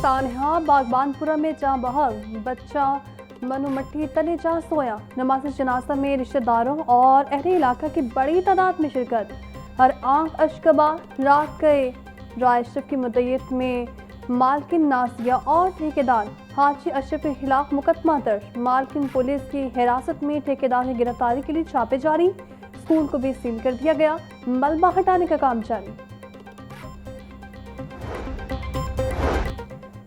सानहा बागबानपुरा में जहां बहक बच्चा मनुमट्टी तले जा सोया। नमाज जनाजा में रिश्तेदारों और अहले इलाका की बड़ी तादाद में शिरकत। हर आंख अशकबा रात गए। रायशफ की मुद्दत में मालकिन नासिया और ठेकेदार हाजी अशरफ के खिलाफ मुकदमा दर्ज। मालकिन पुलिस की हिरासत में, ठेकेदार की गिरफ्तारी के लिए छापे जारी। स्कूल को भी सील कर दिया गया। मलबा हटाने का काम जारी।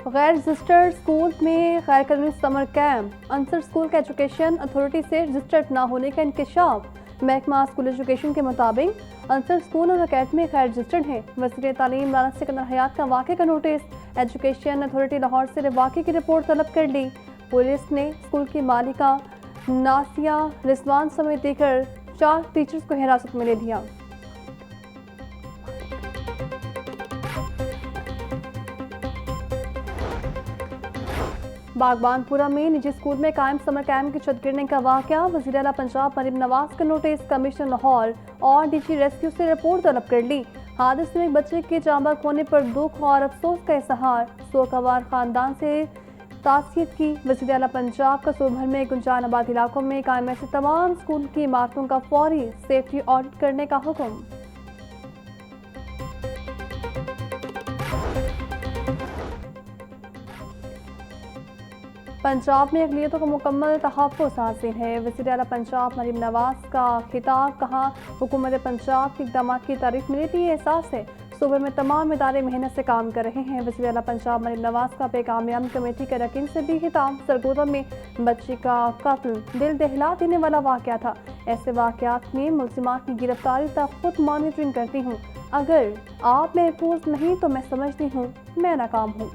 गैर रजिस्टर्ड स्कूल में गैर कानूनी समर कैंप। अंसर स्कूल का एजुकेशन अथॉरिटी से रजिस्टर्ड न होने का इंकशाफ। महकमा स्कूल एजुकेशन के मुताबिक अंसर स्कूल और अकेडमी गैर रजिस्टर्ड है। वज़ीर तालीम राना सिकंदर हयात का वाक़े का नोटिस। एजुकेशन अथॉरिटी लाहौर से वाक़े की रिपोर्ट तलब कर ली। पुलिस ने स्कूल की मालिका नासिया रिजवान समेत देकर 4 टीचर्स को हिरासत में ले लिया। बागबानपुरा में निजी स्कूल में कायम समर कैंप की छत गिरने का वाकया। वज़ीर आला पंजाब मरीम नवाज का नोटिस। कमिश्नर लाहौर और डीजी रेस्क्यू से रिपोर्ट तलब कर ली। हादसे में एक बच्चे के जांबाक होने पर दुख और अफसोस का इजहार। सोगवार खानदान से तासीयत की। वज़ीर आला पंजाब का सूबे भर में गुंजान आबाद इलाकों में कायम ऐसे तमाम स्कूल की इमारतों का फौरी सेफ्टी ऑडिट करने का हुक्म। पंजाब में अक़लियतों को मुकम्मल तहफ़्फ़ुज़ हासिल है। वज़ीर आला पंजाब मरीम नवाज का खिताब। कहा, हुकूमत पंजाब के इक़दाम की तारीफ मिलती है, एहसास है सूबे में तमाम इदारे मेहनत से काम कर रहे हैं। वज़ीर आला पंजाब मरीम नवाज का पेगाम कमेटी के रकीन से भी खिताब। सरगोदा में बच्ची का कत्ल दिल दहला देने वाला वाक़या था। ऐसे वाक़यात में मुल्ज़िमात की गिरफ्तारी तक खुद मॉनिटरिंग करती हूँ। अगर आप महफूज नहीं तो मैं समझती हूँ मैं नाकाम हूँ।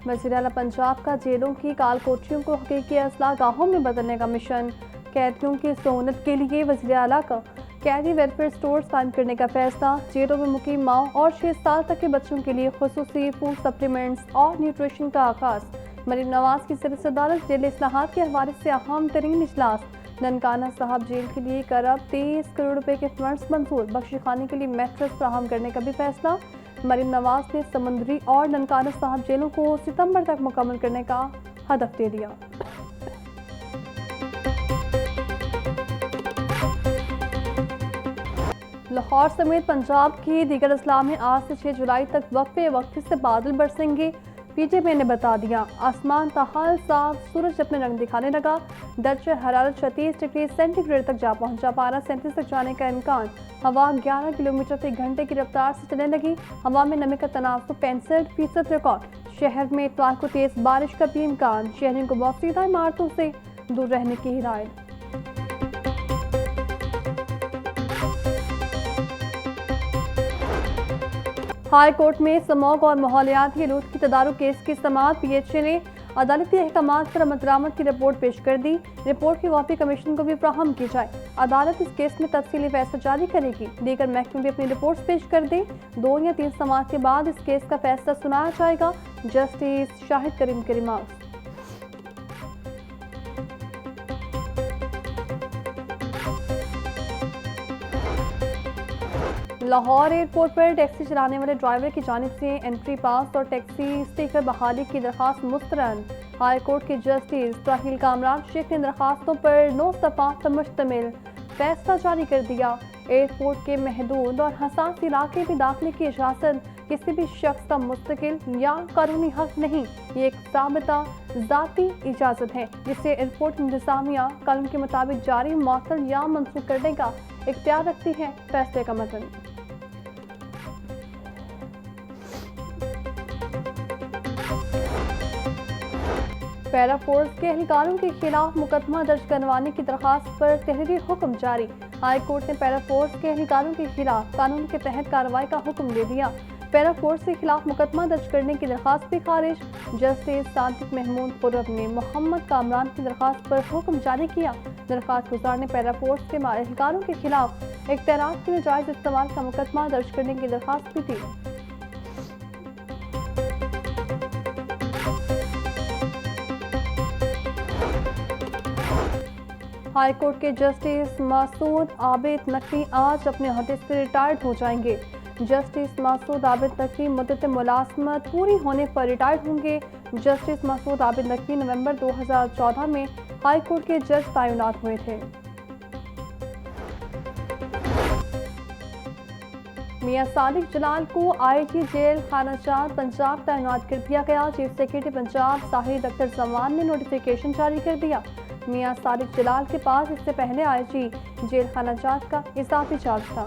वज़ीर आला पंजाब का जेलों की काल कोठरियों को हकीकी असलाह गाहों में बदलने का मिशन। कैदियों की सहूलत के लिए वज़ीर आला का कैदी वेलफेयर स्टोर्स कायम करने का फैसला। जेलों में मुकीम माओ और 6 साल तक के बच्चों के लिए खुसूसी फूड सप्लीमेंट्स और न्यूट्रिशन का आगाज़। मरीम नवाज की सदर सदारत जेल इस्लाहात के हवाले से अहम तरीन इजलास। ननकाना साहब जेल के लिए करब 23 करोड़ रुपए के फंड्स मंजूर। बख्शी खाने के लिए मैट्रेस फराहम करने का भी फैसला। मरीम नवाज ने समुंदरी और ननकाना साहब जेलों को सितंबर तक मुकम्मल करने का हदफ दे दिया। लाहौर समेत पंजाब की दीगर अजला में आज से 6 जुलाई तक वक्फे से बादल बरसेंगे। पीटीआई ने बता दिया। आसमान ताहाल साफ, सूरज अपने रंग दिखाने लगा। दर्जा हरारत 36 डिग्री सेंटीग्रेड तक जा पहुंचा। पारा 37 तक जाने का इम्कान। हवा 11 किलोमीटर फी घंटे की रफ्तार से चलने लगी। हवा में नमी का तनासुब 65% रिकॉर्ड। शहर में इतवार को तेज बारिश का भी इम्कान। शहरियों को मौजूदा इमारतों से दूर रहने की हिदायत। हाई कोर्ट में स्मॉग और माहौलियाती आलूद की तदारुक केस की समाअत। पीएचए ने अदालती अहकामात पर अमल-दरामद की रिपोर्ट पेश कर दी। रिपोर्ट की कॉपी कमीशन को भी फ्राहम की जाए। अदालत इस केस में तफसीली फैसला जारी करेगी। दीगर महकमे भी अपनी रिपोर्ट पेश कर दें। 2 या 3 समाअत के बाद इस केस का फैसला सुनाया जाएगा। जस्टिस शाहिद करीम के रिमार्क्स। लाहौर एयरपोर्ट पर टैक्सी चलाने वाले ड्राइवर की जानिब से एंट्री पास और टैक्सी स्टिकर बहाली की दरख्वास्त मुस्तरद। हाई कोर्ट के जस्टिस ताहिल कामरान शेख ने दरख्वास्तों पर 9 सफ़हात पर मुश्तमिल फैसला जारी कर दिया। एयरपोर्ट के महदूद और हसास इलाके में दाखिले की इजाज़त किसी भी शख्स का मुस्तकिल या कानूनी हक नहीं। ये एक साबिता ज़ाती इजाज़त है जिसे एयरपोर्ट इंतज़ामिया कानून के मुताबिक जारी, मुअत्तल या मनसूख करने का इख्तियार रखती है। फैसले का मतलब पैरा फोर्स के एहलकारों के खिलाफ मुकदमा दर्ज करवाने की दरखास्त पर तहरीरी हुक्म जारी। हाई कोर्ट ने पैरा फोर्स के एहलकारों के खिलाफ कानून के तहत कार्रवाई का हुक्म दे दिया। पैरा फोर्स के खिलाफ मुकदमा दर्ज करने की दरखास्त भी खारिज। जस्टिस सादिक महमूद खुर्रम ने मोहम्मद कामरान की दरखास्त पर हुक्म जारी किया। दरखास्त गुजार ने पैरा फोर्स के एहलकारों के खिलाफ इख्तियारात के जायज़ इस्तेमाल का मुकदमा दर्ज करने की दरखास्त भी दी। हाईकोर्ट के जस्टिस मासूद आबिद नकवी आज अपने ओहदे से रिटायर्ड हो जाएंगे। जस्टिस मासूद आबिद नकवी मुद्दत मुलाजमत पूरी होने पर रिटायर्ड होंगे। जस्टिस मासूद आबिद नकवी नवंबर 2014 में हाईकोर्ट के जज तैनात हुए थे। मियां सादिक जलाल को आईजी जेल खानाचार पंजाब तैनात कर दिया गया। चीफ सेक्रेटरी पंजाब साहिद अख्तर जमान ने नोटिफिकेशन जारी कर दिया। मियां सादिक जलाल के पास इससे पहले आईजी जेल खानाचार का इजाफी चार्ज था।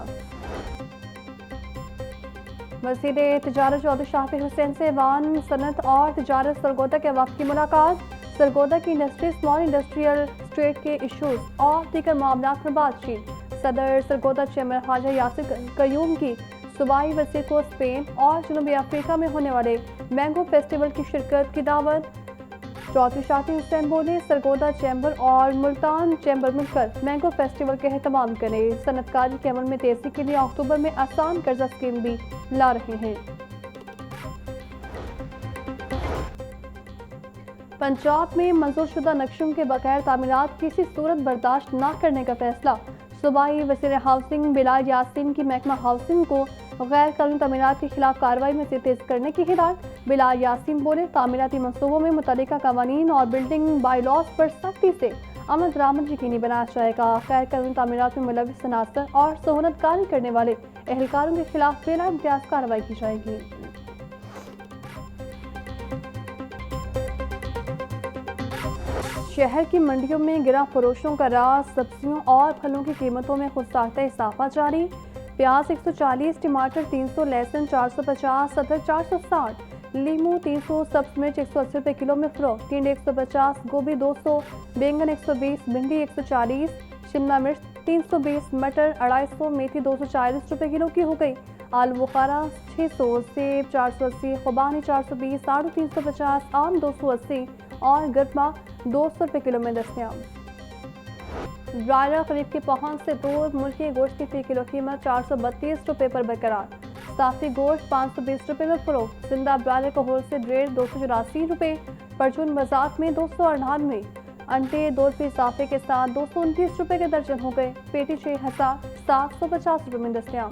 वज़ीर तिजारत चौधरी शाफी हुसैन से वान सनत और तिजारत सरगोदा के वफ़द की मुलाकात। सरगोदा की इंडस्ट्री स्मॉल इंडस्ट्रियल स्टेट के इशूज़ और दीगर मामला पर बातचीत। सदर सरगोदा चेयरमैन ख्वाजा यासिर कयूम की सूबाई वज़ीर को स्पेन और जनूबी अफ्रीका में होने वाले मैंगो फेस्टिवल की शिरकत की दावत। चौधरी शाफी हुसैन बोले, सरगोदा चैम्बर और मुल्तान चैम्बर मिलकर मैंगो फेस्टिवल के एहतमाम करें। सनतकारी के अमल में तेजी के लिए अक्टूबर में आसान कर्जा स्कीम भी ला रहे हैं। पंजाब में मंजूरशुदा नक्शों के बगैर तामीरात किसी सूरत बर्दाश्त न करने का फैसला। सूबाई वज़ीर हाउसिंग बिलाल यासीन की महकमा हाउसिंग को गैर कानूनी तामीरात के खिलाफ कार्रवाई में से तेज करने की हिदायत। बिलाल यासीन बोले, तामीराती मनसूबों में मुतल्लिका कवानीन और बिल्डिंग बाईलॉज पर सख्ती से अमल दरामद यकीनी बनाया जाएगा। गैर कानूनी तामीरात में मुलविस अनासर और सहूलतकारी करने वाले एहलकारों के खिलाफ बिला इम्तियाज कार्रवाई की जाएगी। शहर की मंडियों में गिरा फरोशों का राज। सब्जियों और फलों की कीमतों में खुदसाख्ता इजाफा जारी। प्याज 140, टमाटर 300, लहसुन 450, अदरक 460, लीमू 300, सब्ज मिर्च 180 रुपये किलो में फरोख्त। टिंडे 150, गोभी 200, बैंगन 120, भिंडी 140, शिमला मिर्च 320, मटर 250, मेथी 240 रुपये किलो की हो गई। आलू बुखारा 600, सेब 480, खुबानी 420, आड़ू 350, आम 280 और गरमा 200 रुपये किलो में दस्तयाब। ब्रायलर खरीद की पहुंच से दूर। मुल्की गोश्त की फी किलो कीमत 432 रुपये पर बरकरार। साफी गोश्त 520 रुपये में फरोख्त। जिंदा ब्रायलर का होलसेल रेट 284 रुपये। परचून बाजार में 298। अंडे 2 रुपये इजाफे के साथ 229 रुपये के दर्जन हो गए। पेटी 6750 रुपये में दस्तयाब।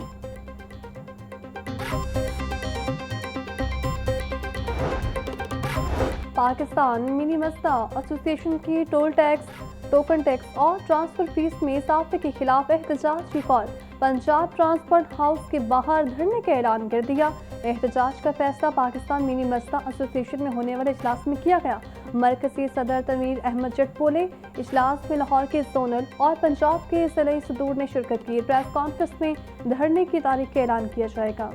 पाकिस्तान मिनी मस्ता एसोसिएशन की टोल टैक्स, टोकन टैक्स और ट्रांसफर फीस में इजाफे के खिलाफ एहतजाज की कॉल। पंजाब ट्रांसपोर्ट हाउस के बाहर धरने का ऐलान कर दिया। एहतजाज का फैसला पाकिस्तान मिनी मस्ता एसोसिएशन में होने वाले इजलास में किया गया। मरकजी सदर तनवीर अहमद जट बोले, इजलास में लाहौर के जोनल और पंजाब के ज़िले सदूर ने शिरकत की। प्रेस कॉन्फ्रेंस में धरने की तारीख का ऐलान किया जाएगा।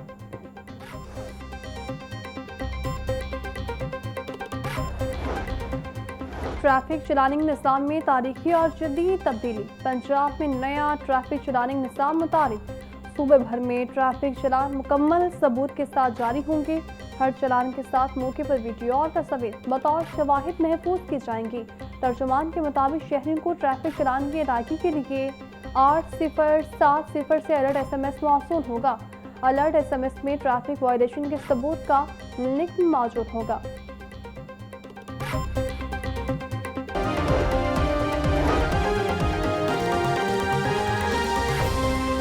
ट्रैफिक चलानिंग निज़ाम में तारीखी और जदीद तब्दीली। पंजाब में नया ट्रैफिक चलानिंग निज़ाम मुतारिफ। सूबे भर में ट्रैफिक चलान मुकम्मल सबूत के साथ जारी होंगे। हर चलान के साथ मौके पर वीडियो और तस्वीर बतौर शवाहिद महफूज की जाएंगी। तर्जुमान के मुताबिक शहरियों को ट्रैफिक चलान की अदायगी के लिए 8070 से अलर्ट SMS मौसूल होगा। अलर्ट SMS में ट्रैफिक वायलेशन के सबूत का लिंक मौजूद होगा।